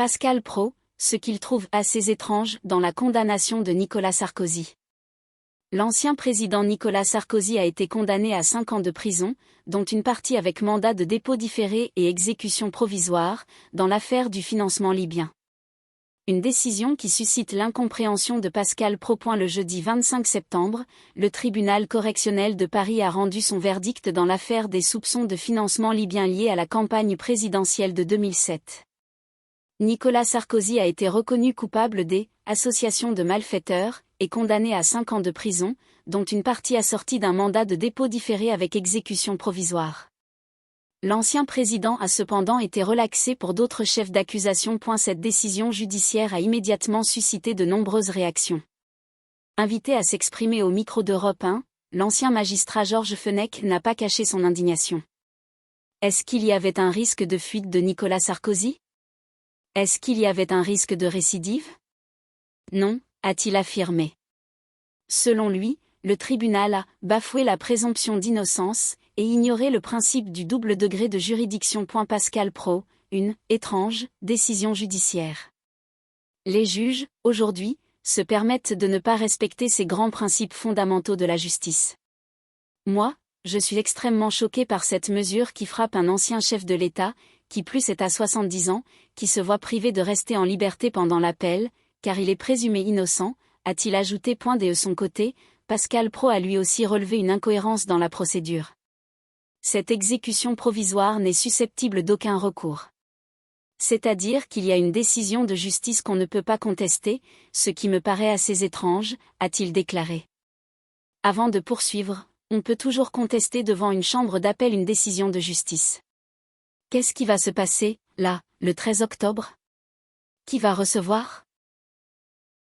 Pascal Praud, ce qu'il trouve assez étrange dans la condamnation de Nicolas Sarkozy. L'ancien président Nicolas Sarkozy a été condamné à 5 ans de prison, dont une partie avec mandat de dépôt différé et exécution provisoire, dans l'affaire du financement libyen. Une décision qui suscite l'incompréhension de Pascal Praud. Le jeudi 25 septembre, le tribunal correctionnel de Paris a rendu son verdict dans l'affaire des soupçons de financement libyen liés à la campagne présidentielle de 2007. Nicolas Sarkozy a été reconnu coupable des associations de malfaiteurs et condamné à 5 ans de prison, dont une partie assortie d'un mandat de dépôt différé avec exécution provisoire. L'ancien président a cependant été relaxé pour d'autres chefs d'accusation. Cette décision judiciaire a immédiatement suscité de nombreuses réactions. Invité à s'exprimer au micro d'Europe 1, l'ancien magistrat Georges Fenech n'a pas caché son indignation. Est-ce qu'il y avait un risque de fuite de Nicolas Sarkozy ? Est-ce qu'il y avait un risque de récidive ? Non, a-t-il affirmé. Selon lui, le tribunal a bafoué la présomption d'innocence et ignoré le principe du double degré de juridiction. Pascal Praud, une étrange décision judiciaire. Les juges, aujourd'hui, se permettent de ne pas respecter ces grands principes fondamentaux de la justice. Moi, je suis extrêmement choqué par cette mesure qui frappe un ancien chef de l'État, qui plus est à 70 ans, qui se voit privé de rester en liberté pendant l'appel, car il est présumé innocent, a-t-il ajouté. De son côté, Pascal Praud a lui aussi relevé une incohérence dans la procédure. Cette exécution provisoire n'est susceptible d'aucun recours. C'est-à-dire qu'il y a une décision de justice qu'on ne peut pas contester, ce qui me paraît assez étrange, a-t-il déclaré. Avant de poursuivre, on peut toujours contester devant une chambre d'appel une décision de justice. Qu'est-ce qui va se passer, là, le 13 octobre ? Qui va recevoir ?